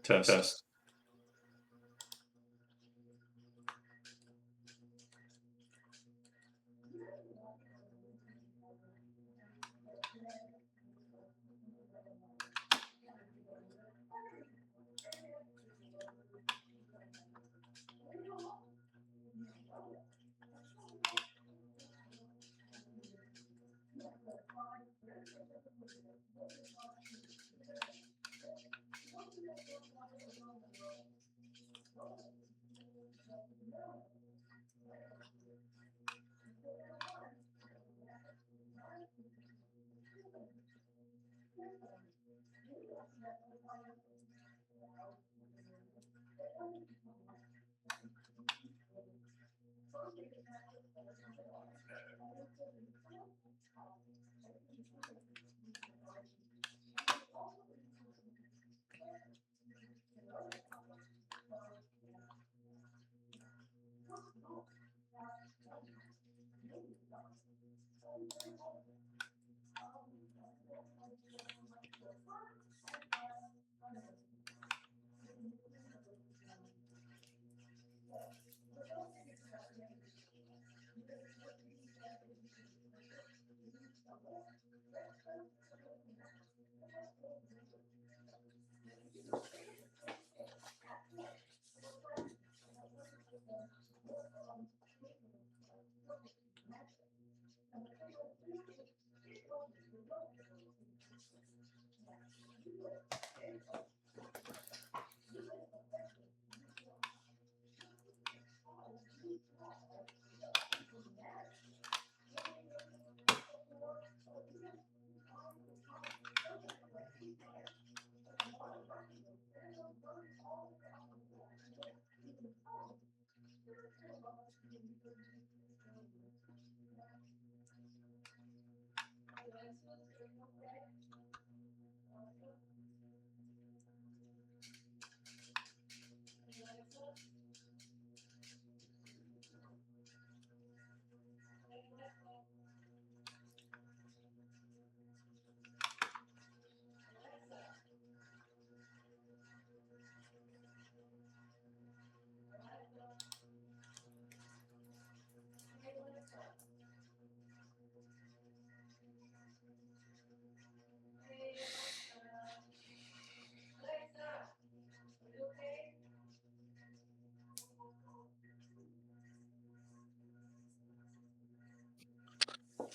Test.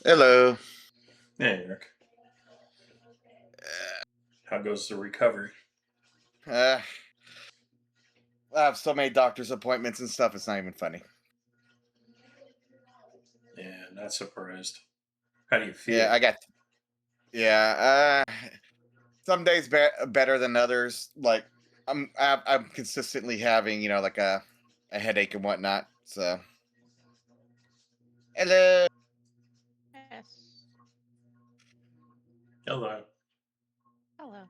Hello. Hey, Eric. How goes the recovery? I have so many doctor's appointments and stuff, it's not even funny. Yeah, not surprised. How do you feel? Yeah, some days better than others. Like, I'm consistently having, like a headache and whatnot. So, hello. Yes. Hello. Hello.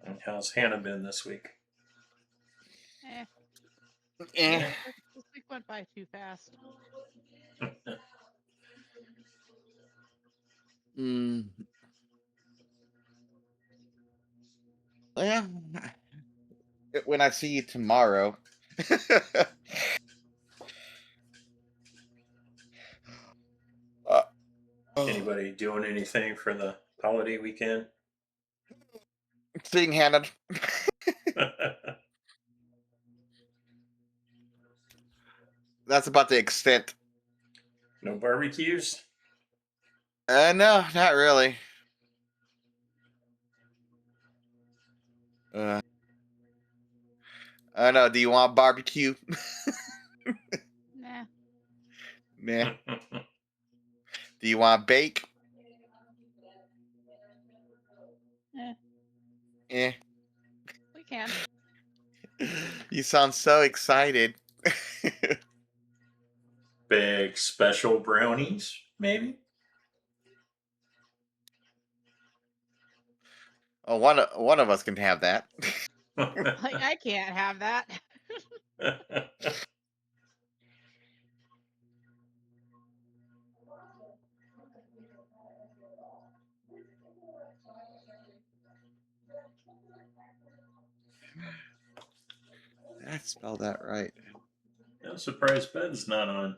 And how's Hannah been this week? Eh. This week went by too fast. Yeah. When I see you tomorrow. Anybody doing anything for the holiday weekend? Seeing Hannah. That's about the extent. No barbecues? No, not really. I know. Do you want barbecue? Nah. Nah. Do you want bake? Eh. We can. You sound so excited. Big special brownies, maybe? Oh, one of us can have that. Like, I can't have that. I spelled that right. I'm surprised Ben's not on.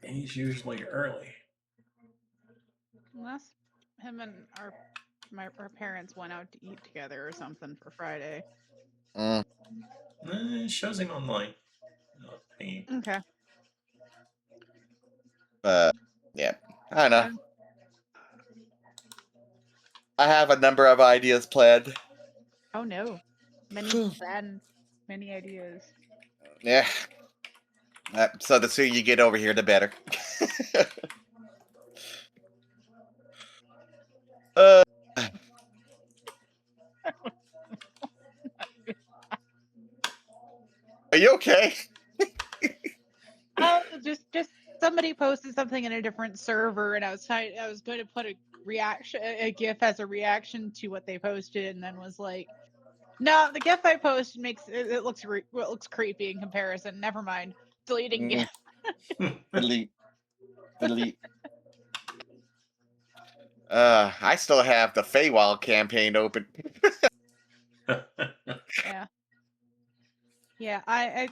He's usually early. Unless him and our parents went out to eat together or something for Friday. It shows him online. Not me. Okay. Yeah, I don't know. Um, I have a number of ideas planned. oh no. Many plans, many ideas. Yeah. So the sooner you get over here, the better. uh, are you okay? Oh, just somebody posted something in a different server, and I was going to put a reaction, a GIF as a reaction to what they posted, and then was like, no, the GIF I posted makes it looks creepy in comparison. Never mind, deleting GIF. Delete. Delete. I still have the Feywild campaign open. Yeah, yeah.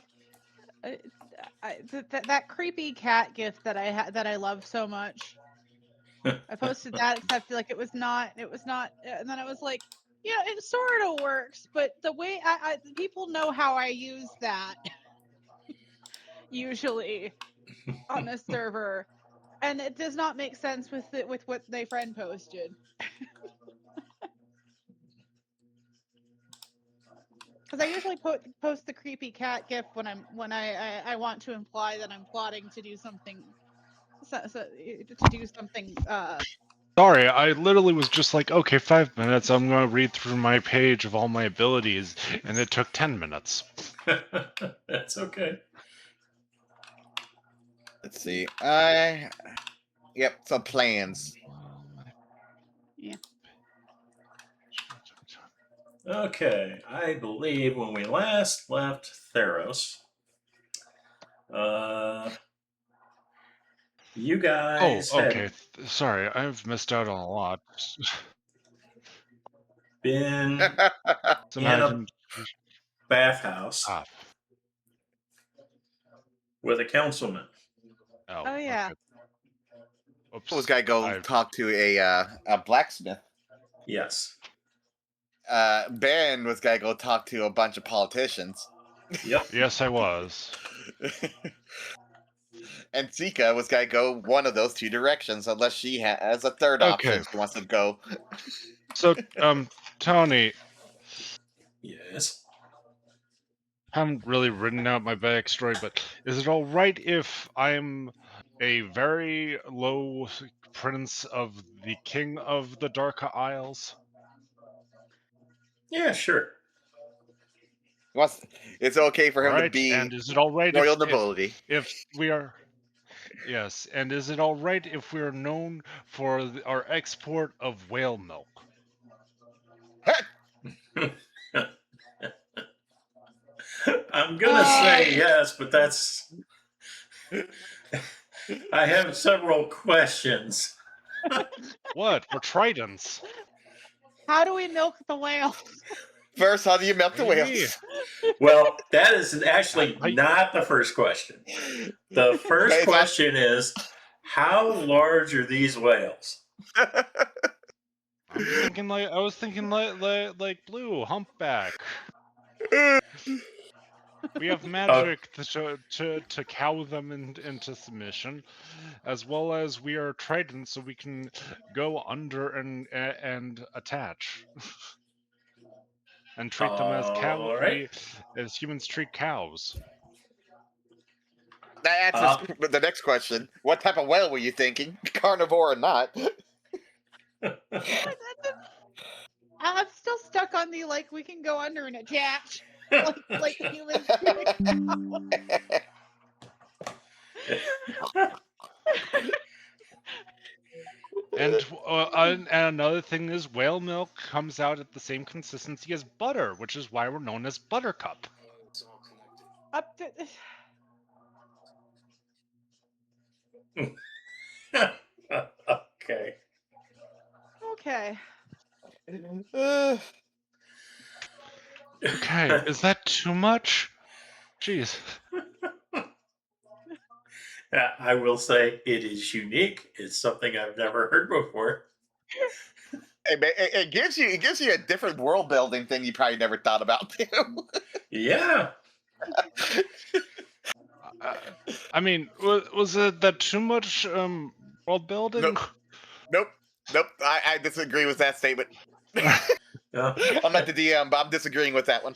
That creepy cat GIF that I love so much. I posted that, except like it was not, and then I was like, yeah, it sort of works, but the way people know how I use that usually on this server, and it does not make sense with what they friend posted. Because I usually post the creepy cat GIF when I want to imply that I'm plotting to do something, to do something. Sorry, I literally was just like, okay, 5 minutes. I'm gonna read through my page of all my abilities, and it took 10 minutes. That's okay. Let's see. Yep, some plans. Yeah. Okay, I believe when we last left Theros, you Oh, guys okay. had Sorry, I've missed out on a lot. been Somehow in I a didn't. bathhouse Ah. with a councilman. Oh yeah. Okay. Oops. Was gotta go talk to a blacksmith. Yes. Ben was gotta go talk to a bunch of politicians. Yep. Yes, I was. And Cica was gotta go one of those two directions, unless she has a third option she wants to go. So, Tony, Yes. haven't really written out my backstory, but is it all right if I'm a very low prince of the King of the Dark Isles? Yeah, sure. It's okay for All him to right, be and is it all right royal nobility. if we are? Yes, and is it all right if we are known for our export of whale milk? I'm gonna say yes, but that's. I have several questions. What? We're Tritons. How do we milk the whales? First, how do you milk the What do you mean? whales? Well, that is actually I- not the first question. The first question is, how large are these whales? I'm thinking like I was thinking like blue humpback. We have magic to cow them into submission, as well as we are Tritons, so we can go under and attach, and treat them as All right. as humans treat cows. That answers the next question. What type of whale were you thinking? Carnivore or not? I'm still stuck on the like we can go under and attach, like humans do. And another thing is whale milk comes out at the same consistency as butter, which is why we're known as Buttercup. Up to, Okay. okay. Okay, is that too much? Jeez. I will say it is unique. It's something I've never heard before. Hey, man, it gives you a different world building thing you probably never thought about too. Yeah. I mean, was it that too much world building? Nope. I disagree with that statement. Yeah. I'm not the DM, but I'm disagreeing with that one.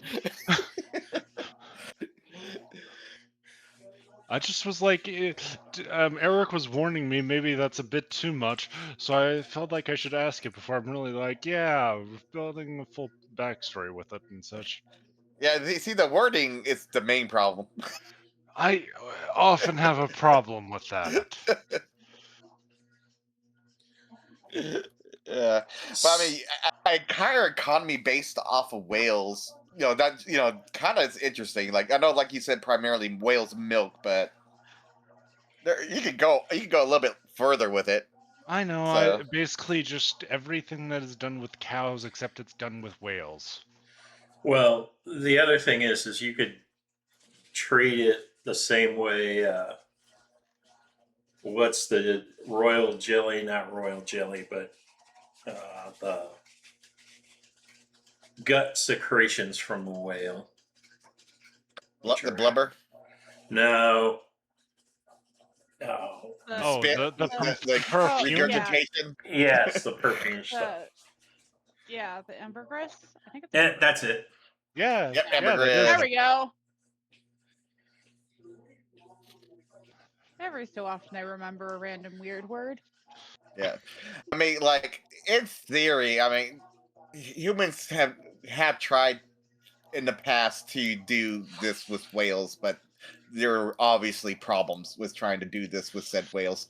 I just was like, Eric was warning me, maybe that's a bit too much, so I felt like I should ask it before I'm really like, yeah, building a full backstory with it and such. Yeah, see, the wording is the main problem. I often have a problem with that. Yeah, but I mean, a entire economy based off of whales. That kind of is interesting. Like I know, like you said, primarily whales milk, but you could go a little bit further with it. I know, So basically just everything that is done with cows except it's done with whales. Well, the other thing is you could treat it the same way. What's the royal jelly? Not royal jelly, but the gut secretions from the whale. the blubber, No. No. Oh, spit, the the perfume. regurgitation. Yes, the perfume stuff. Yeah, the ambergris. I think it's. And that's it. Yeah, Yep, yeah, that ambergris. is. There we go. Every so often, I remember a random weird word. Yeah, I mean, like in theory, I mean, humans have tried in the past to do this with whales, but there are obviously problems with trying to do this with said whales.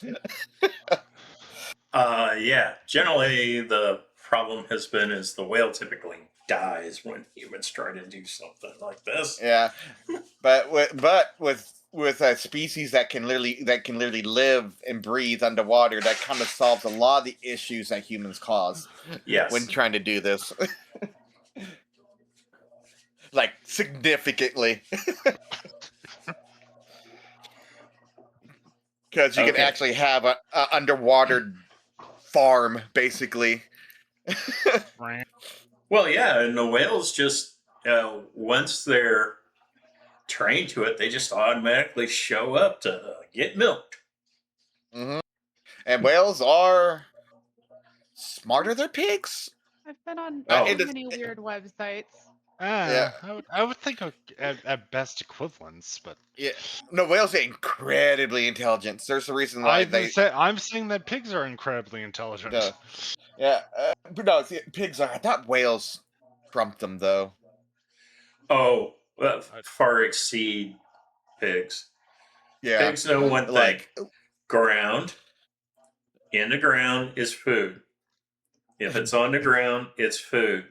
Yeah. Generally, the problem has been is the whale typically dies when humans try to do something like this. Yeah, but with a species that can literally live and breathe underwater, that kind of solves a lot of the issues that humans cause Yes. when trying to do this. Like significantly. Because you can Okay. actually have a underwater farm, basically. Well, yeah, and the whales just once they're trained to it, they just automatically show up to get milked. Hmm. And whales are smarter than pigs. I've been on Oh. so many weird websites. Yeah. I would think at best equivalents, but Yeah. No, whales are incredibly intelligent. There's a reason why I'm saying that pigs are incredibly intelligent. No. Yeah, but no, see, pigs are. I thought whales trumped them though. Oh, far exceed pigs. Yeah, Pigs know one thing: like ground. In the ground is food. If it's on the ground, it's food.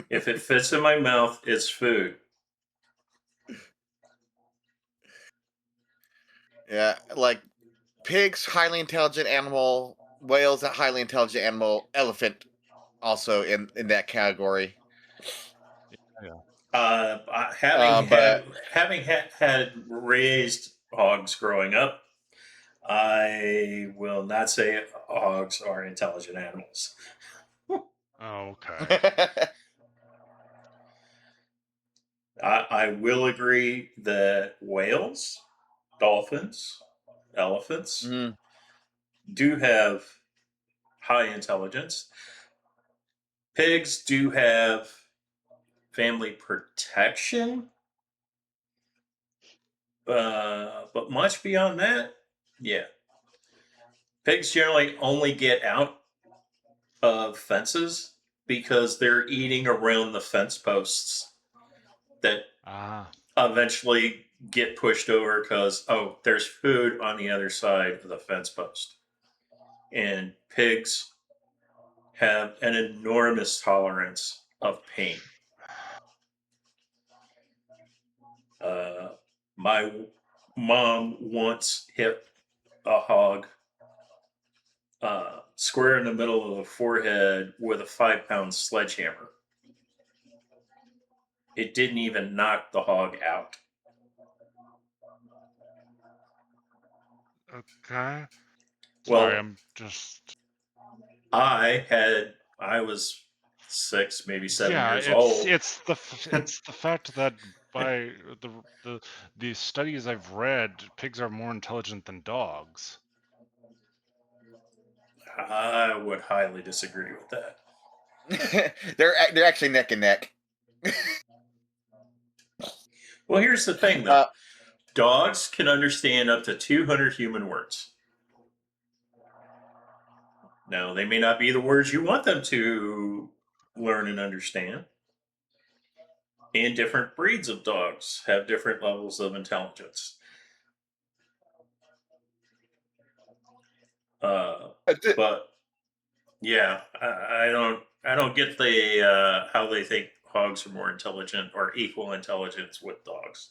If it fits in my mouth, it's food. yeah, like pigs, highly intelligent animal. Whales, a highly intelligent animal. Elephant, also in that category. Having had raised hogs growing up, I will not say hogs are intelligent animals. Oh, okay. I will agree that whales, dolphins, elephants do have high intelligence. Pigs do have family protection, but much beyond that, yeah. Pigs generally only get out of fences because they're eating around the fence posts that eventually get pushed over because, oh, there's food on the other side of the fence post. and pigs have an enormous tolerance of pain. My mom once hit a hog square in the middle of the forehead with a 5-pound sledgehammer. It didn't even knock the hog out. Okay. Well, Sorry, I'm just. I was 6, maybe 7 Yeah, years old. it's the fact that by the studies I've read, pigs are more intelligent than dogs. I would highly disagree with that. They're actually neck and neck. Well, here's the thing, though. Dogs can understand up to 200 human words. Now, they may not be the words you want them to learn and understand. And different breeds of dogs have different levels of intelligence. But yeah, I don't get the how they think hogs are more intelligent or equal intelligence with dogs.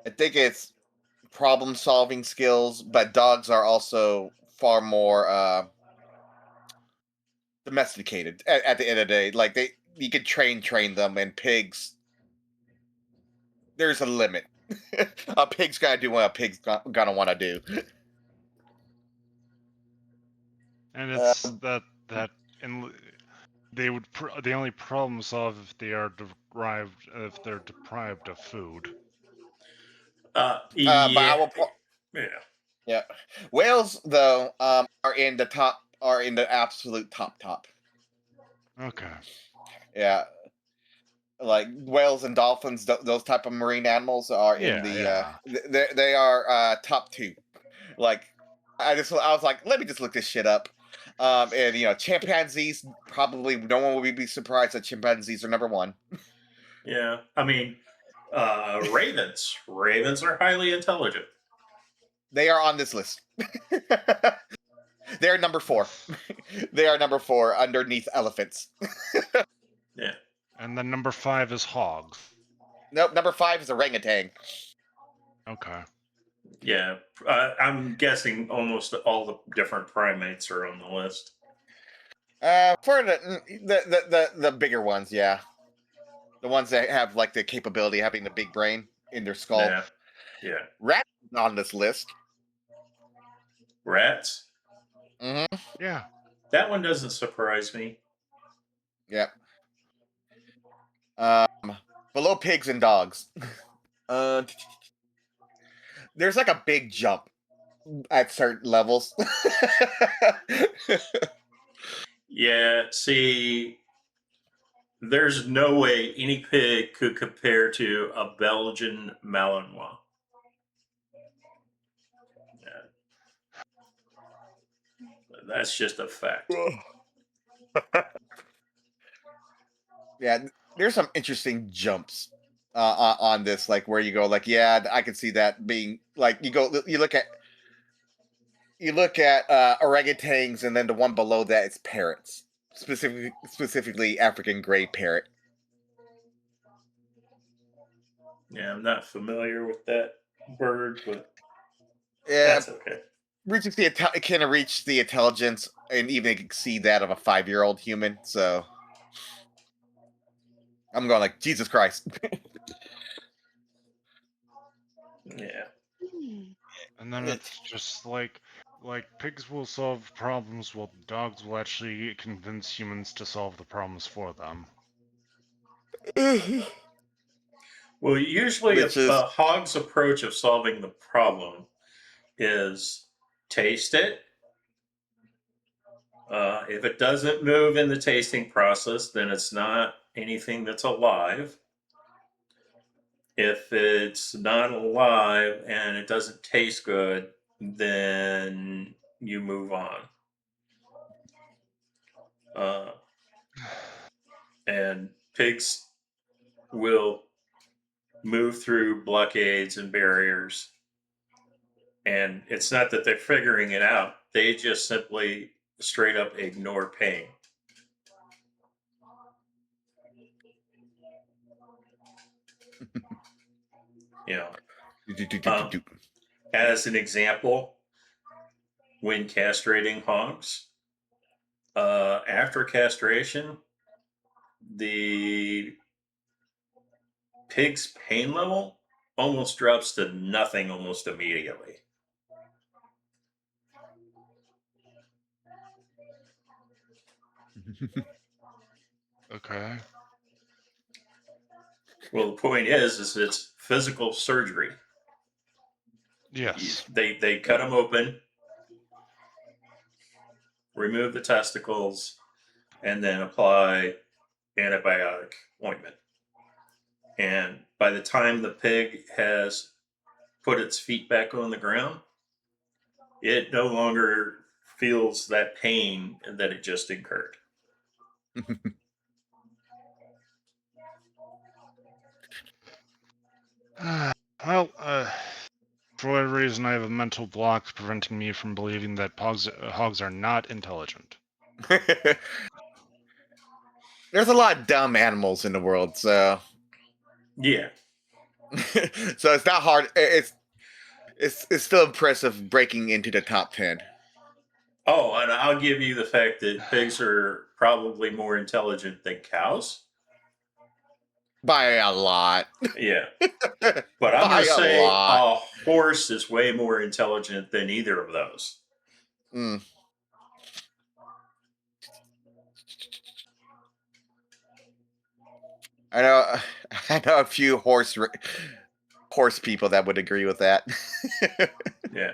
I think it's problem-solving skills, but dogs are also far more domesticated at the end of the day. Like you could train them, and pigs, there's a limit. A pig's gotta do what a pig's gonna want to do. And it's that in they would they only problem solve if they are deprived of food. But Yeah, I will. yeah. Yeah, whales though are in the absolute top. Okay. Yeah, like whales and dolphins, those type of marine animals are in the Yeah. they are top 2. Like I was like, let me just look this shit up. And chimpanzees, probably no one would be surprised that chimpanzees are number 1. Yeah, I mean, ravens. Ravens are highly intelligent. They are on this list. They're number 4. They are number 4 underneath elephants. Yeah. And then number 5 is hogs. Nope, number 5 is orangutan. Okay. Yeah, I'm guessing almost all the different primates are on the list. For the bigger ones, yeah, the ones that have like the capability of having the big brain in their skull. Yeah, yeah. Rats on this list. Rats. Mm-hmm. Yeah. That one doesn't surprise me. Yep. Below pigs and dogs. There's like a big jump at certain levels. Yeah, see, there's no way any pig could compare to a Belgian Malinois. Yeah. That's just a fact. Yeah, there's some interesting jumps on this, like where you go, like, yeah, I can see that being like you look at orangutans, and then the one below that is parrots, specifically African gray parrot. Yeah, I'm not familiar with that bird, but Yeah, that's okay. it can reach the intelligence and even exceed that of a 5-year-old human. So I'm going like, Jesus Christ. Yeah. And then it's just like pigs will solve problems while dogs will actually convince humans to solve the problems for them. Well, usually Which is a hog's approach of solving the problem is taste it. If it doesn't move in the tasting process, then it's not anything that's alive. If it's not alive and it doesn't taste good, then you move on. And pigs will move through blockades and barriers. And it's not that they're figuring it out, they just simply straight up ignore pain. You know, as an example, when castrating hogs, after castration, the pig's pain level almost drops to nothing almost immediately. Okay. Well, the point is it's physical surgery. Yes. They cut them open, remove the testicles, and then apply antibiotic ointment. And by the time the pig has put its feet back on the ground, it no longer feels that pain that it just incurred. Well, for whatever reason, I have a mental block preventing me from believing that hogs are not intelligent. There's a lot of dumb animals in the world, so Yeah. so it's not hard. It's still impressive breaking into the top 10. Oh, and I'll give you the fact that pigs are probably more intelligent than cows. By a lot. Yeah. But I'm going By to a say lot. a horse is way more intelligent than either of those. Mm. I know a few horse people that would agree with that. Yeah.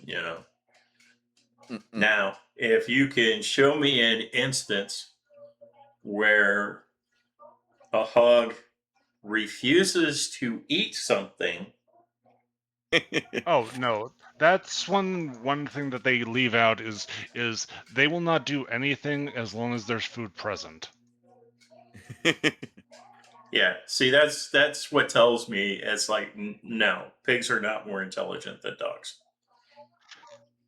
You know. Mm-mm. Now, if you can show me an instance where a hog refuses to eat something. Oh no, that's one thing that they leave out is they will not do anything as long as there's food present. Yeah, see, that's what tells me it's like no, pigs are not more intelligent than dogs.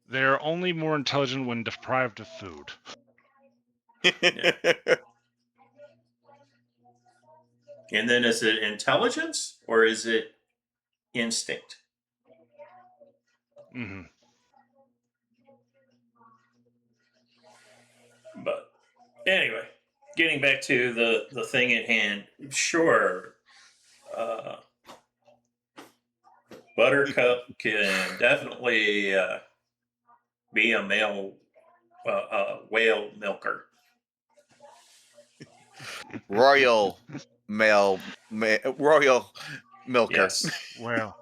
They're only more intelligent when deprived of food. Yeah. And then is it intelligence or is it instinct? Mm-hmm. But anyway, getting back to the thing at hand, sure, Buttercup can definitely be a male whale milker. Royal royal milker. Yes. Well.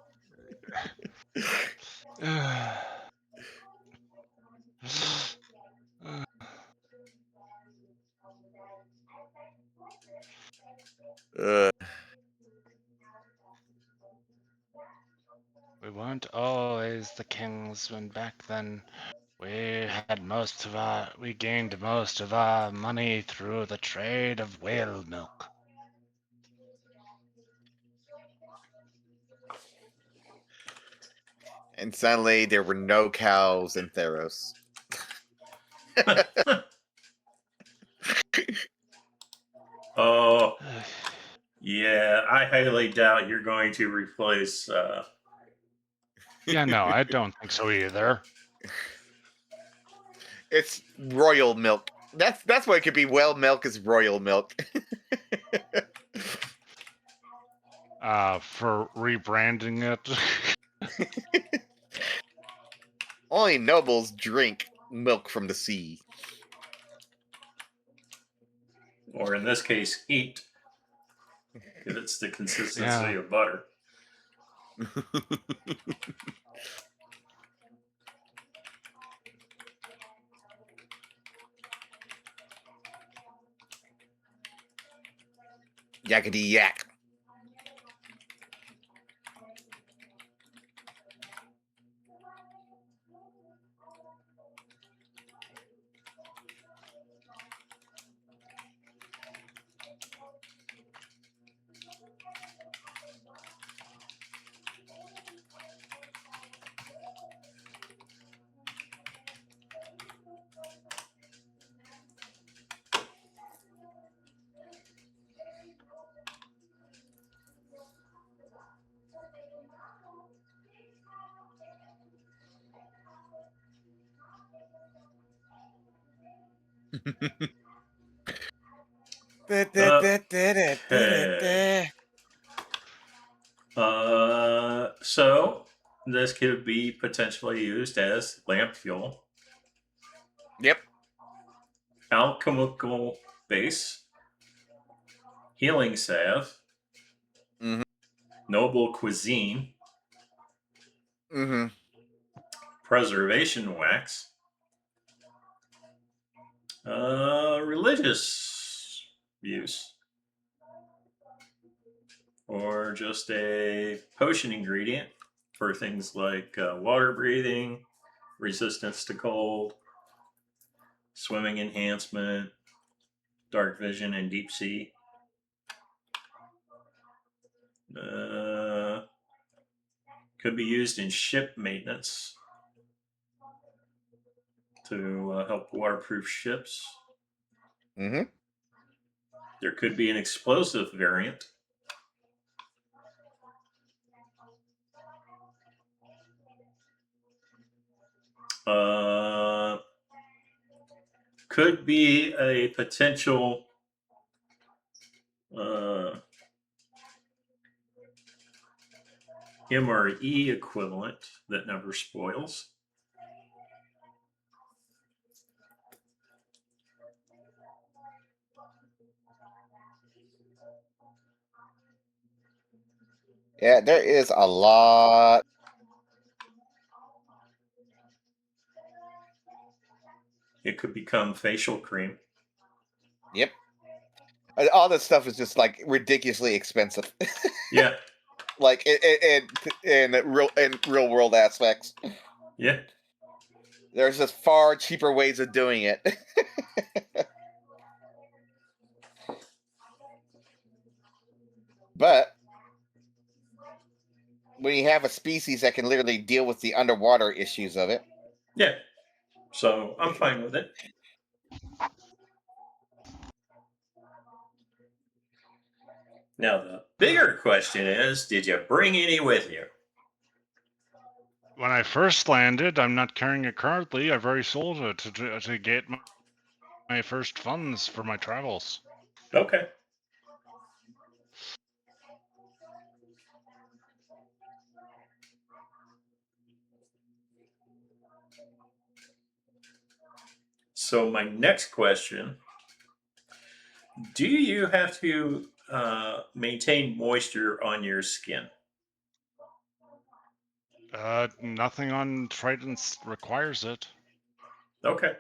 We weren't always the kings when back then we gained most of our money through the trade of whale milk. And suddenly there were no cows in Theros. Oh, yeah. I highly doubt you're going to replace. Yeah, no, I don't think so either. It's royal milk. That's what it could be. Whale milk is royal milk. For rebranding it. Only nobles drink milk from the sea. Or in this case, eat. If it's the consistency Yeah. of butter. Yakety yak. So this could be potentially used as lamp fuel, Yep. alchemical base, healing salve, Mhm. noble cuisine, Mm-hmm. preservation wax, religious use, or just a potion ingredient for things like water breathing, resistance to cold, swimming enhancement, dark vision, and deep sea. Could be used in ship maintenance to help waterproof ships. Mm-hmm. There could be an explosive variant. Could be a potential MRE equivalent that never spoils. Yeah, there is a lot. It could become facial cream. Yep. All this stuff is just like ridiculously expensive. Yeah, Like in real world aspects. yeah. There's just far cheaper ways of doing it. But when you have a species that can literally deal with the underwater issues of it. Yeah. So I'm fine with it. Now, the bigger question is, did you bring any with you? When I first landed, I'm not carrying it currently. I've already sold it to get my first funds for my travels. Okay. So my next question, do you have to maintain moisture on your skin? Nothing on Triton requires it. Okay.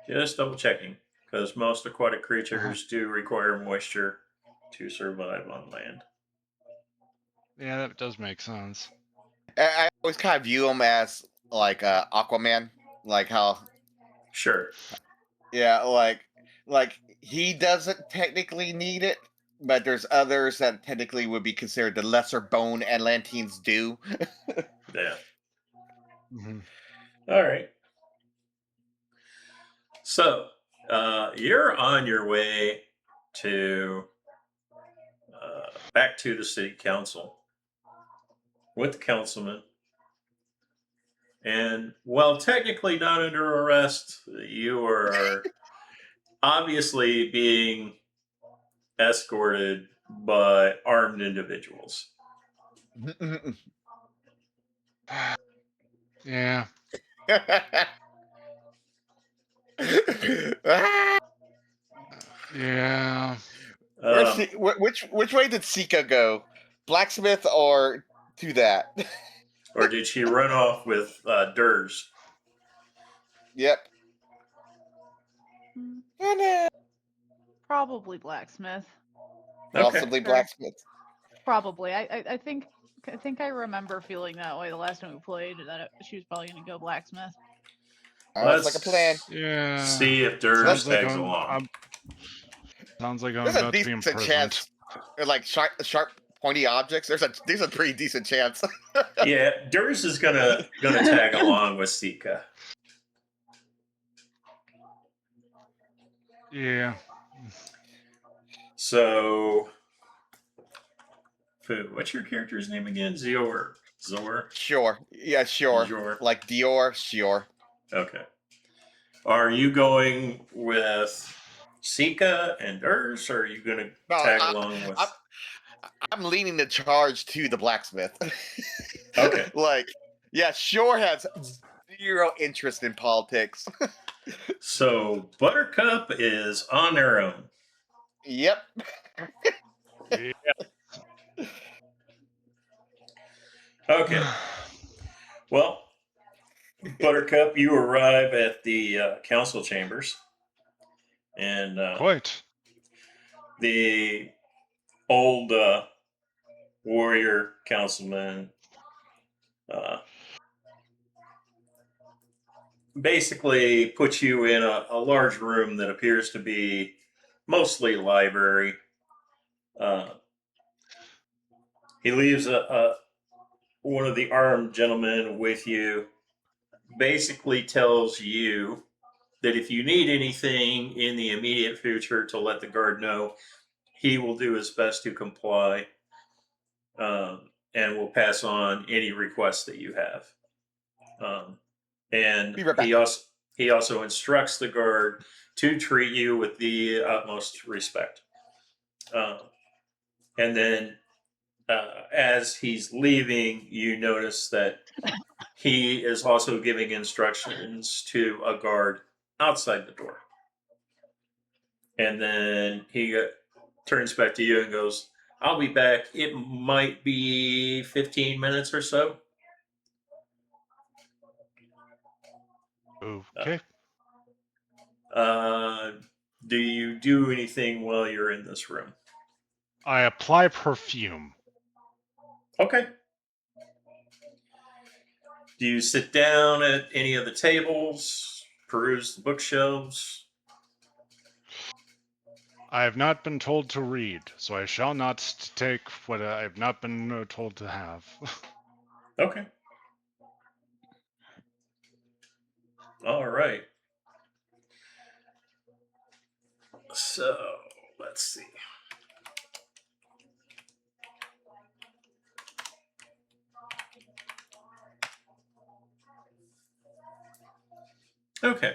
Just double checking, because most aquatic creatures do require moisture to survive on land. Yeah, that does make sense. I always kind of view him as like Aquaman, like how Sure. yeah, like he doesn't technically need it, but there's others that technically would be considered the lesser bone Atlanteans do. Yeah. Mm-hmm. All right. So you're on your way to back to the city council with the councilman. And while technically not under arrest, you are obviously being escorted by armed individuals. Yeah. Yeah. Which way did Cica go? Blacksmith or to that? Or did she run off with Durs? Yep. Probably blacksmith. Possibly Sure. blacksmith. Probably. I think I remember feeling that way the last time we played, that she was probably going to go blacksmith. Sounds like a plan. Yeah. See if Durs Sounds like tags along. Sounds like I'm There's a about to be decent imprisoned. chance. Like sharp, pointy objects. There's a pretty decent chance. Yeah, Durs is gonna tag along with Cica. Yeah. So, what's your character's name again? Xior. Sure. Yeah, sure. Xior. Like Dior, sure. Okay. Are you going with Cica and Urs, or are you going to No, tag along with? I'm leaning the charge to the blacksmith. Okay. Like, yeah, Xior has zero interest in politics. So Buttercup is on their own. Yep. Yeah. Okay. Well, Buttercup, you arrive at the council chambers, and Quite. the old warrior councilman uh, basically puts you in a large room that appears to be mostly library. He leaves one of the armed gentlemen with you, basically tells you that if you need anything in the immediate future to let the guard know, he will do his best to comply, and will pass on any requests that you have. And Be right back. he also instructs the guard to treat you with the utmost respect. And then as he's leaving, you notice that he is also giving instructions to a guard outside the door. And then he turns back to you and goes, I'll be back. It might be 15 minutes or so. Okay. Do you do anything while you're in this room? I apply perfume. Okay. Do you sit down at any of the tables, peruse the bookshelves? I have not been told to read, so I shall not take what I have not been told to have. Okay. All right. So, let's see. Okay.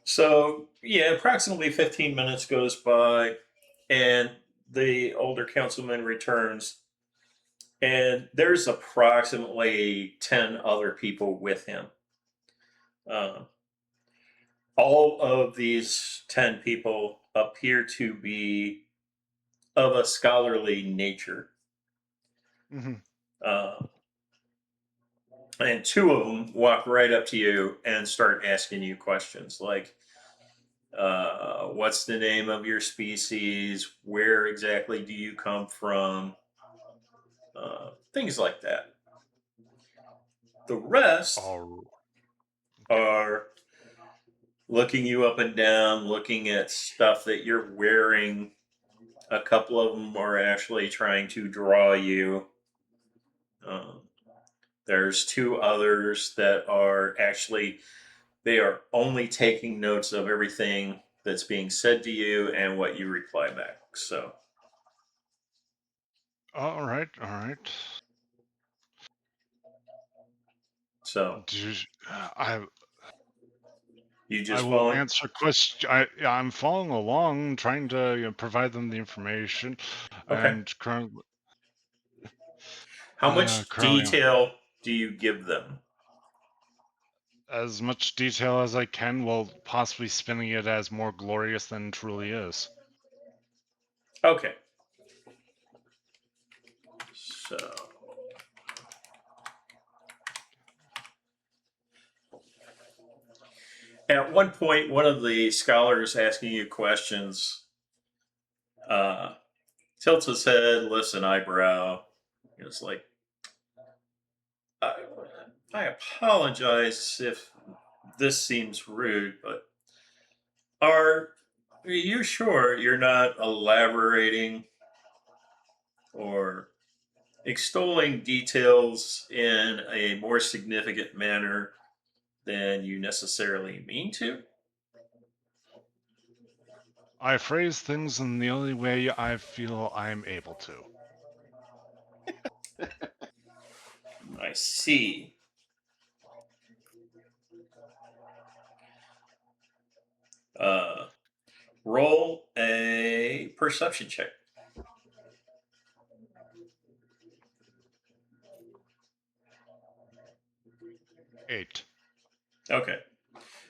So, yeah, approximately 15 minutes goes by, and the older councilman returns, and there's approximately 10 other people with him. All of these 10 people appear to be of a scholarly nature. Mm-hmm. And two of them walk right up to you and start asking you questions like, what's the name of your species? Where exactly do you come from? Things like that. The rest are looking you up and down, looking at stuff that you're wearing. A couple of them are actually trying to draw you. There's two others that are actually, they are only taking notes of everything that's being said to you and what you reply back. So, All right. so I you I just will following? answer question. I'm following along, trying to provide them the information, Okay. and currently, How much currently detail do you give them? as much detail as I can, while possibly spinning it as more glorious than it truly is. Okay. So, at one point, one of the scholars asking you questions tilts his head, lifts an eyebrow. It's like, I apologize if this seems rude, but are you sure you're not elaborating or extolling details in a more significant manner than you necessarily mean to? I phrase things in the only way I feel I'm able to. I see. Roll a perception check. Eight. Okay.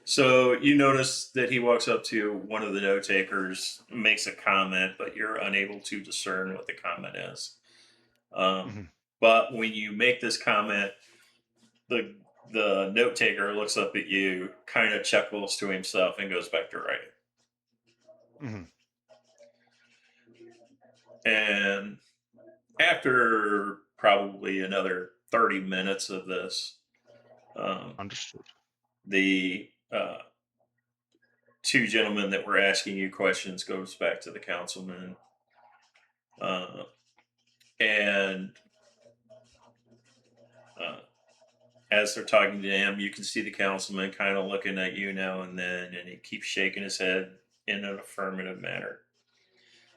So you notice that he walks up to one of the note takers, makes a comment, but you're unable to discern what the comment is. But when you make this comment, the note taker looks up at you, kind of chuckles to himself, and goes back to writing. And after probably another 30 minutes of this, Understood. The two gentlemen that were asking you questions goes back to the councilman, and as they're talking to him, you can see the councilman kind of looking at you now and then, and he keeps shaking his head in an affirmative manner.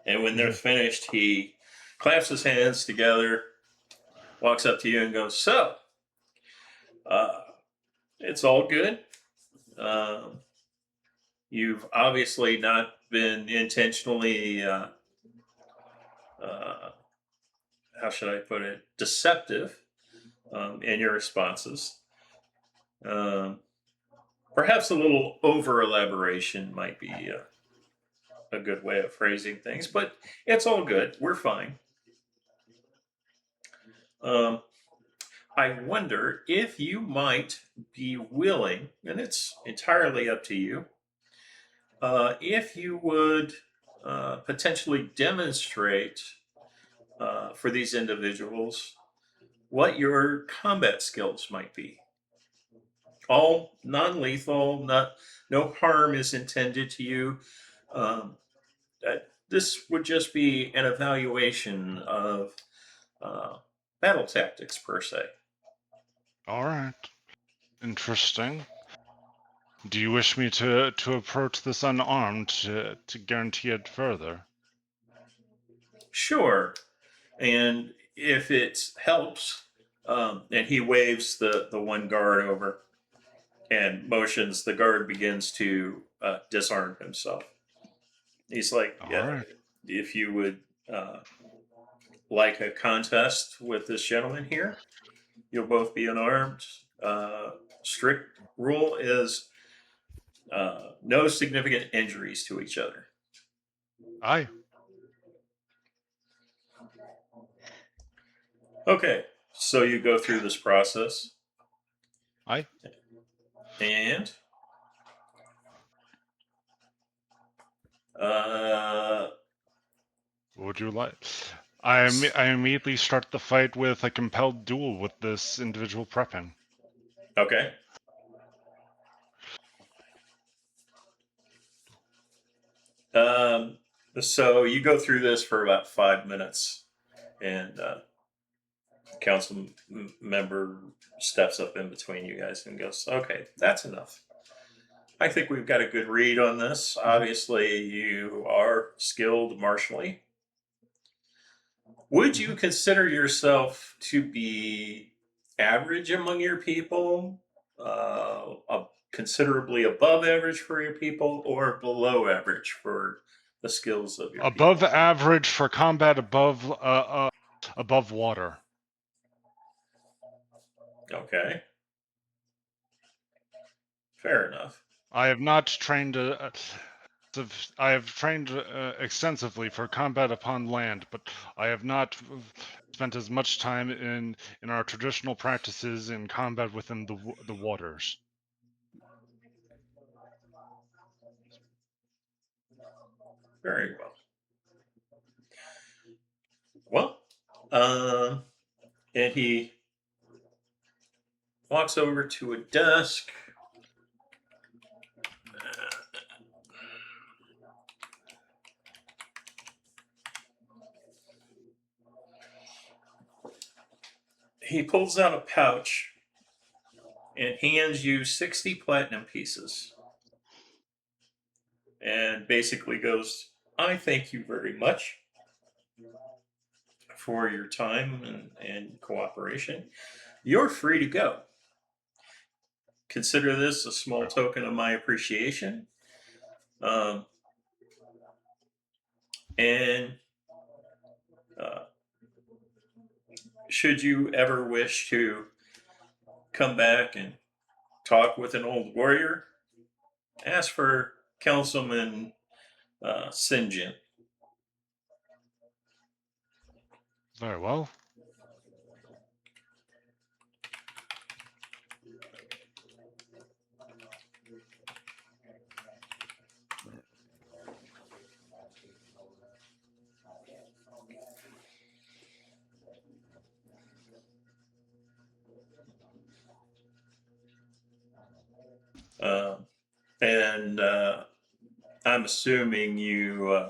And when they're finished, he claps his hands together, walks up to you and goes, "So, it's all good. You've obviously not been intentionally, how should I put it, deceptive in your responses. Perhaps a little over elaboration might be a good way of phrasing things, but it's all good. We're fine. I wonder if you might be willing, and it's entirely up to you, if you would potentially demonstrate for these individuals what your combat skills might be. All non-lethal, no harm is intended to you. This would just be an evaluation of battle tactics per se. All right. Interesting. Do you wish me to approach this unarmed to guarantee it further? Sure. And if it helps, and he waves the one guard over and motions, the guard begins to disarm himself. He's like, All right. If you would like a contest with this gentleman here, you'll both be unarmed. Strict rule is no significant injuries to each other. Aye. Okay, so you go through this process. Aye. And Would you like? I immediately start the fight with a compelled duel with this individual prepping. okay. So you go through this for about 5 minutes, and council member steps up in between you guys and goes, "Okay, that's enough. I think we've got a good read on this. Obviously, you are skilled martially. Would you consider yourself to be average among your people, considerably above average for your people, or below average for the skills of your Above people?" average for combat, above water. Okay. Fair enough. I have not trained. I have trained extensively for combat upon land, but I have not spent as much time in our traditional practices in combat within the waters. Very well. Well, and he walks over to a desk. He pulls out a pouch and hands you 60 platinum pieces. And basically goes, "I thank you very much for your time and cooperation. You're free to go. Consider this a small token of my appreciation. And should you ever wish to come back and talk with an old warrior, ask for Councilman Singent. Very well. And I'm assuming you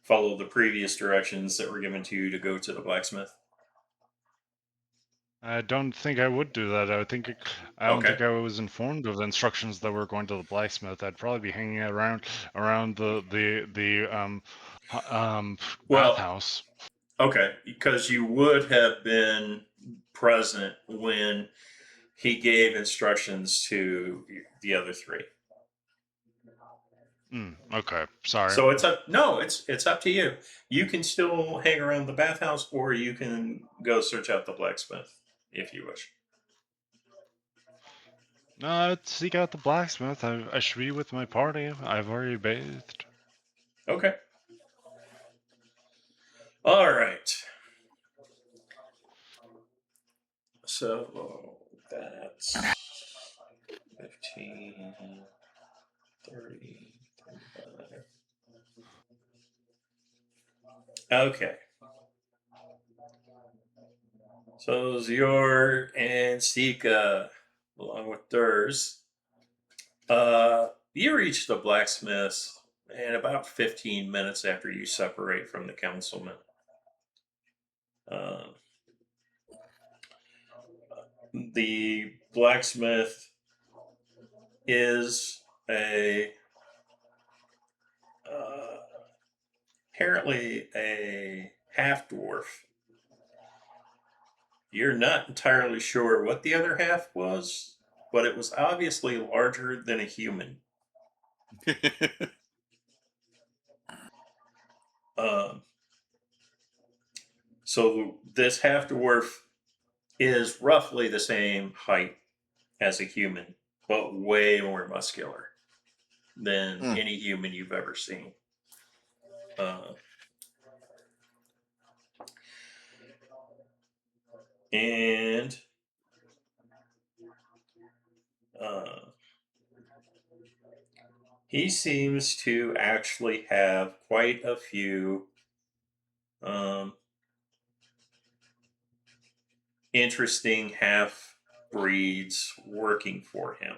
follow the previous directions that were given to you to go to the blacksmith. I don't think I would do that. I don't Okay. think I was informed of the instructions that we're going to the blacksmith. I'd probably be hanging around the Well, bathhouse. okay, because you would have been present when he gave instructions to the other three. Okay, sorry. So it's up. No, it's up to you. You can still hang around the bathhouse, or you can go search out the blacksmith if you wish. No, I'd seek out the blacksmith. I should be with my party. I've already bathed. Okay. All right. So that's 15, 30, 35. Okay. So Xior and Cica, along with Durs, you reach the blacksmith's in about 15 minutes after you separate from the councilman. The blacksmith is apparently a half-dwarf. You're not entirely sure what the other half was, but it was obviously larger than a human. So this half-dwarf is roughly the same height as a human, but way more muscular than any human you've ever seen. And he seems to actually have quite a few interesting half breeds working for him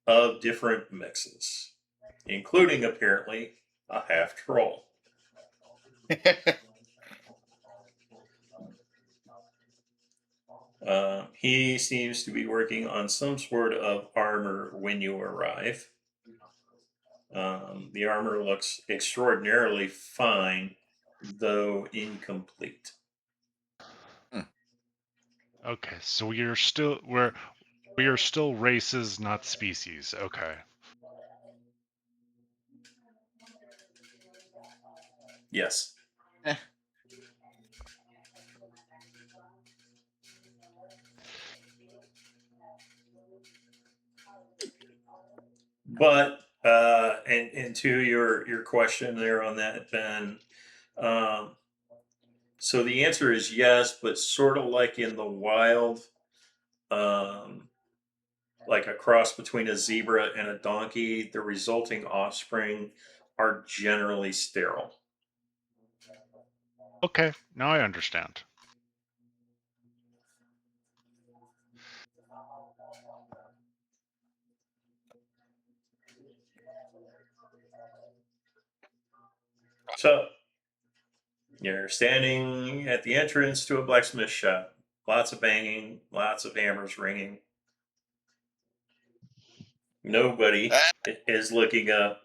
of different mixes, including apparently a half troll. He seems to be working on some sort of armor when you arrive. The armor looks extraordinarily fine, though incomplete. Okay, so we are still races, not species. Okay. Yes. But and to your question there on that, Ben. So the answer is yes, but sort of like in the wild, like a cross between a zebra and a donkey, the resulting offspring are generally sterile. Okay, now I understand. So you're standing at the entrance to a blacksmith shop. Lots of banging, lots of hammers ringing. Nobody is looking up.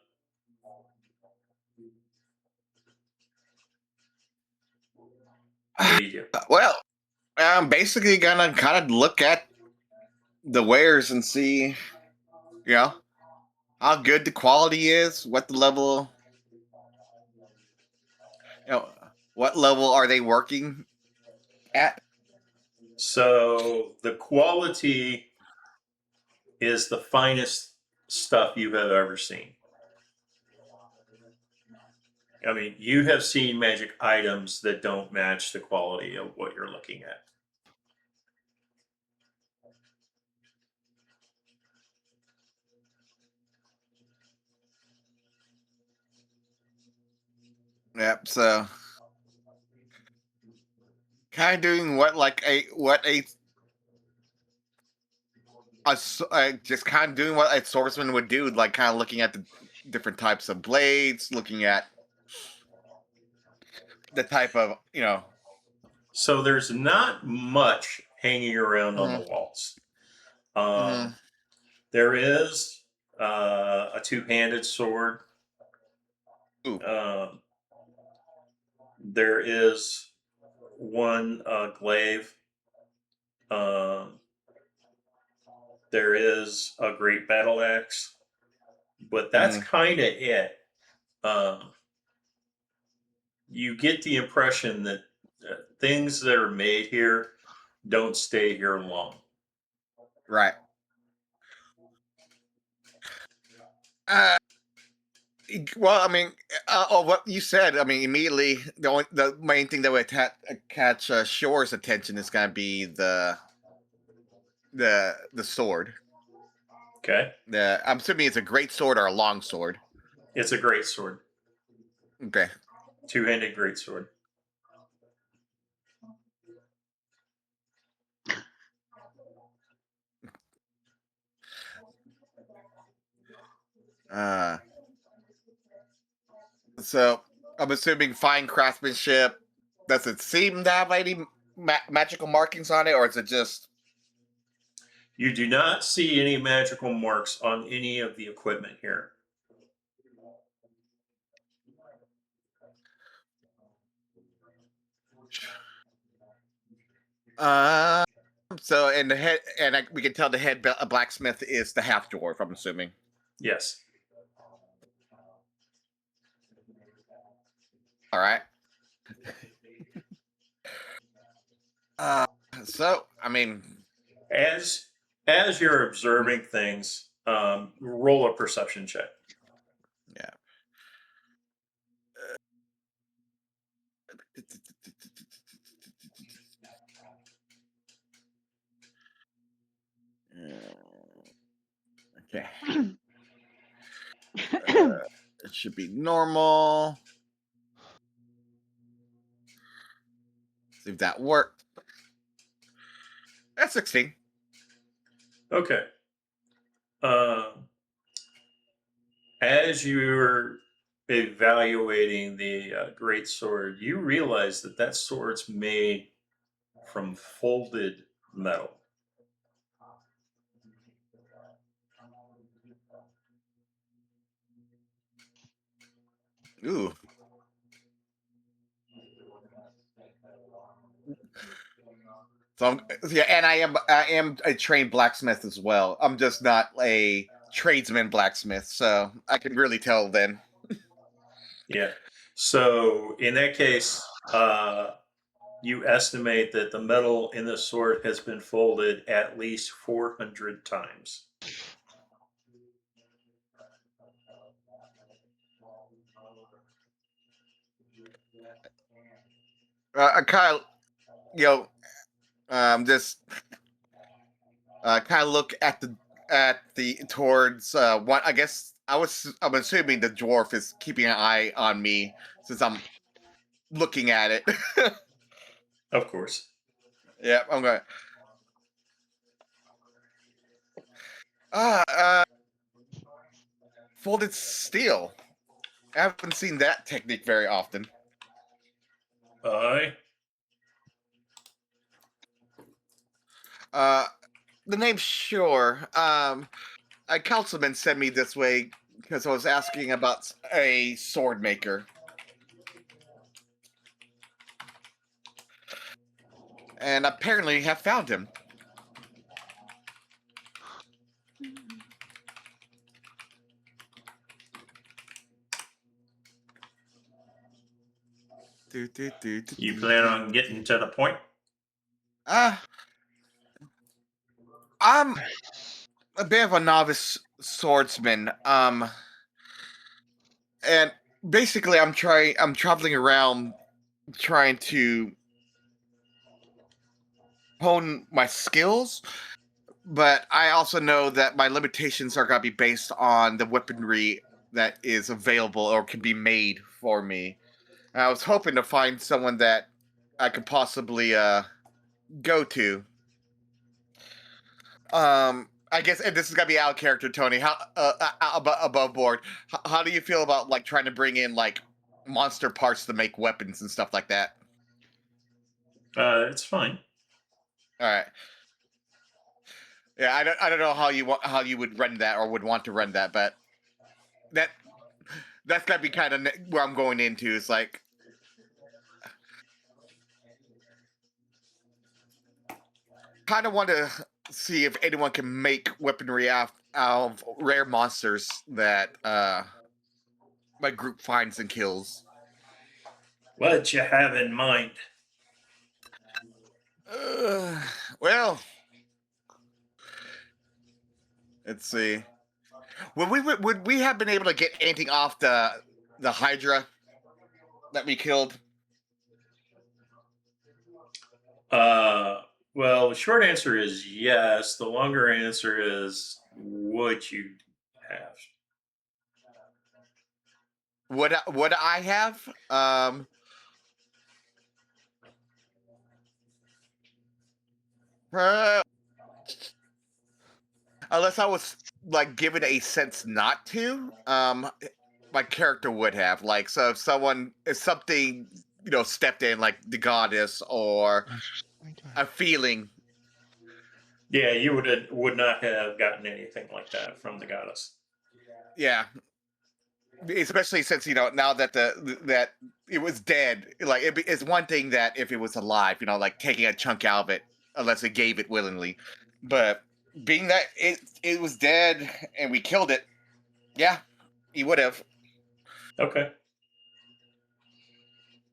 What do you do? Well, I'm basically gonna kind of look at the wares and see, how good the quality is, what the level, what level are they working at? So the quality is the finest stuff you have ever seen. I mean, you have seen magic items that don't match the quality of what you're looking at. Yep. So, kind of doing what just kind of doing what a swordsman would do, like kind of looking at the different types of blades, looking at the type of So there's not much hanging around on the walls. mhm. There is a two-handed sword. Ooh. There is one glaive. There is a great battle axe, but that's kind of it. You get the impression that things that are made here don't stay here long. Right. Well, I mean, what you said. I mean, immediately the main thing that would catch Xior's attention is going to be the sword. Okay, I'm assuming it's a great sword or a long sword. it's a great sword, Okay. two-handed great sword. So I'm assuming fine craftsmanship. Does it seem to have any magical markings on it, or is it just? You do not see any magical marks on any of the equipment here. So and the head, and we can tell the head blacksmith is the half-dwarf, I'm assuming. Yes. All right. So I mean, As you're observing things, roll a perception check. yeah. Okay. It should be normal. See if that worked. That's 16. Okay. As you're evaluating the great sword, you realize that that sword's made from folded metal. Ooh. So yeah, and I am a trained blacksmith as well. I'm just not a tradesman blacksmith, so I can really tell then. Yeah. So in that case, you estimate that the metal in the sword has been folded at least 400 times. I kind of, just kind of look at the towards one. I guess I'm assuming the dwarf is keeping an eye on me since I'm looking at it. Of course. Yeah, I'm going. Folded steel. I haven't seen that technique very often. Aye. The name Xior. A councilman sent me this way because I was asking about a sword maker. And apparently have found him. You plan on getting to the point? I'm a bit of a novice swordsman. And basically, I'm traveling around trying to hone my skills, but I also know that my limitations are going to be based on the weaponry that is available or can be made for me. And I was hoping to find someone that I could possibly go to. I guess, and this is gonna be out of character, Tony. How above board? How do you feel about like trying to bring in like monster parts to make weapons and stuff like that? It's fine. All right. Yeah, I don't know how you would run that or would want to run that, but that's gotta be kind of where I'm going into. Is like kind of want to see if anyone can make weaponry out of rare monsters that my group finds and kills. What you have in mind? Well, let's see. Would we have been able to get anything off the hydra that we killed? Well, the short answer is yes. The longer answer is would you have? Would I have? Uh, unless I was like given a sense not to, my character would have. Like, so if something stepped in, like the goddess or a feeling. Yeah, you would not have gotten anything like that from the goddess. Yeah, especially since now that that it was dead. Like it's one thing that if it was alive, like taking a chunk out of it, unless it gave it willingly, but being that it was dead and we killed it, yeah, he would have. Okay.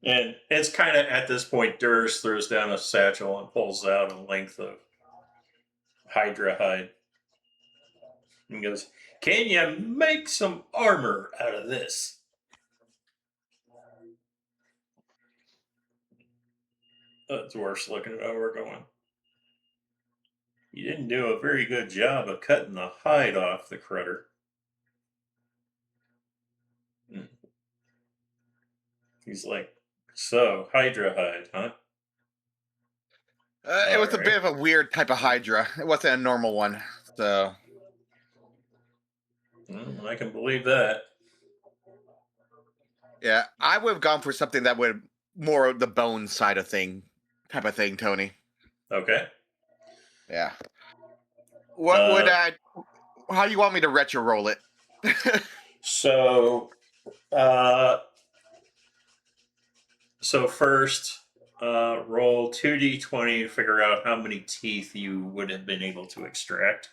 And it's kind of at this point, Durst throws down a satchel and pulls out a length of hydra hide. And goes, "Can you make some armor out of this?" Dwarf's looking it over, going, "You didn't do a very good job of cutting the hide off the critter." He's like, "So, hydra hide, huh?" It was a Alright. bit of a weird type of hydra. It wasn't a normal one, so I can believe that. yeah, I would have gone for something that would more of the bone side of type of thing, Tony. Okay. Yeah. What would I? How do you want me to retro roll it? So first, roll 2d20 to figure out how many teeth you would have been able to extract.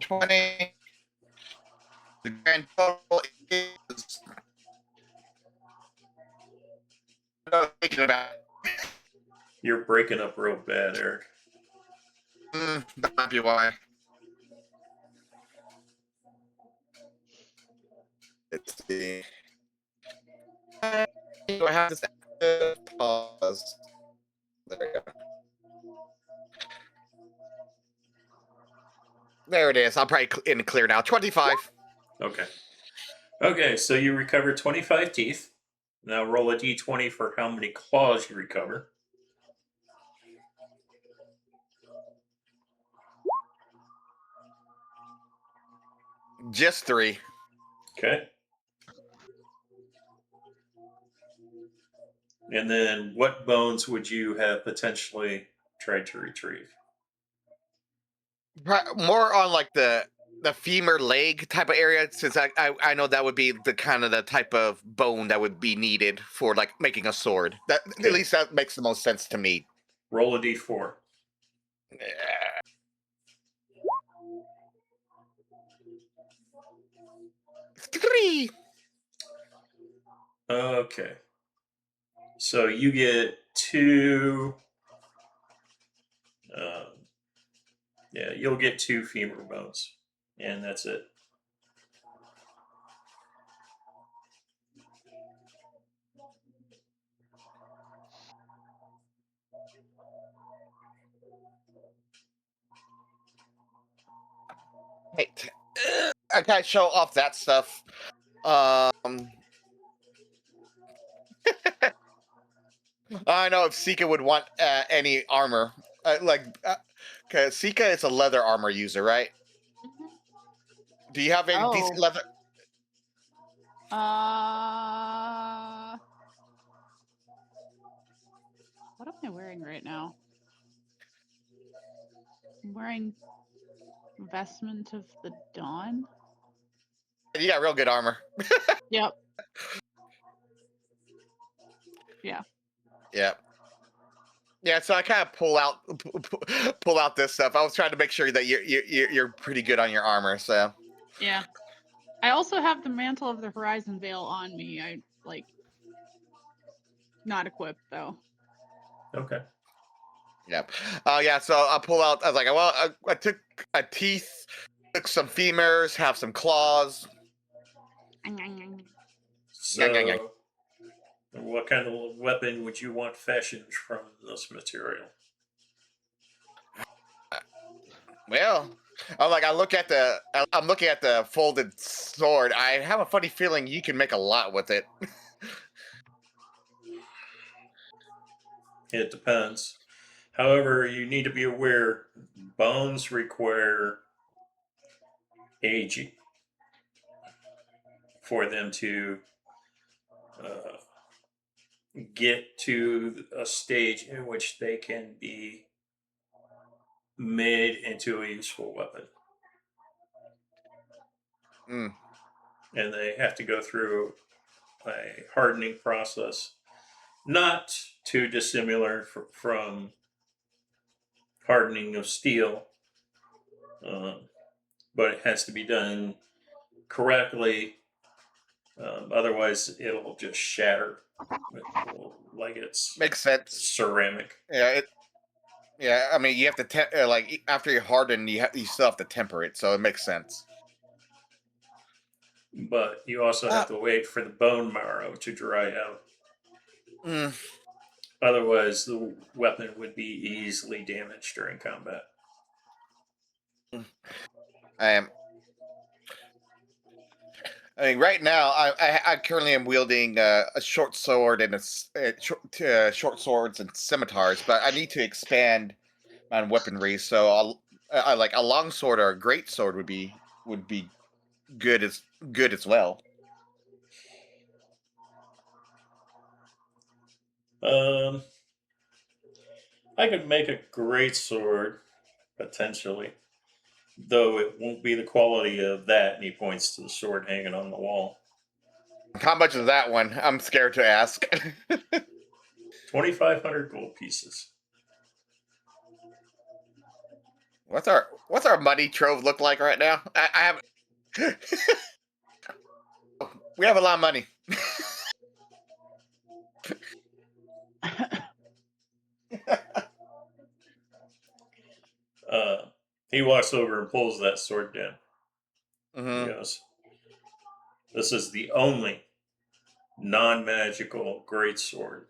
20. The grand total is. Thinking about. You're breaking up real bad, Eric. That might be why. Let's see. Do I have this pause? There we go. There it is. I'm probably in clear now. 25. Okay. Okay, so you recover 25 teeth. Now roll a d20 for how many claws you recover. Just 3. Okay. And then what bones would you have potentially tried to retrieve? More on like the femur leg type of area, since I know that would be the kind of the type of bone that would be needed for like making a sword. That Okay. at least that makes the most sense to me. Roll a d4. Yeah. 3. Okay. So you get 2. Yeah, you'll get 2 femur bones, and that's it. Hey, I can't show off that stuff. I know if Cica would want any armor, cause Cica is a leather armor user, right? Mhm. Do you have any decent Oh. leather? What am I wearing right now? I'm wearing Vestment of the Dawn. You got real good armor. Yep. Yeah. Yeah. Yeah, so I kind of pull out this stuff. I was trying to make sure that you're pretty good on your armor. So Yeah. I also have the Mantle of the Horizon Veil on me. I like not equipped though. Okay. yeah, yeah. So I pull out. I was like, well, I took a teeth, took some femurs, have some claws. So, what kind of weapon would you want fashioned from this material? Well, I'm looking at the folded sword. I have a funny feeling you can make a lot with it. It depends. However, you need to be aware bones require aging for them to uh, get to a stage in which they can be made into a useful weapon. Mm. And they have to go through a hardening process, not too dissimilar from hardening of steel, but it has to be done correctly. Otherwise, it'll just shatter like it's Makes sense. ceramic. Yeah, yeah. I mean, you have to after you harden, you still have to temper it, so it makes sense. But you also have to wait for the bone marrow to dry out. Mm. Otherwise, the weapon would be easily damaged during combat. I mean, right now, I currently am wielding a short sword and short swords and scimitars, but I need to expand my weaponry. So I like a long sword or a great sword would be good as well. Um, I could make a great sword potentially, though it won't be the quality of that. And he points to the sword hanging on the wall. How much is that one? I'm scared to ask. 2,500 gold pieces. What's our money trove look like right now? I have we have a lot of money. He walks over and pulls that sword down. Mm-hmm. He goes, "This is the only non-magical greatsword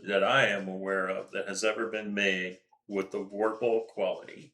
that I am aware of that has ever been made with the Vorpal quality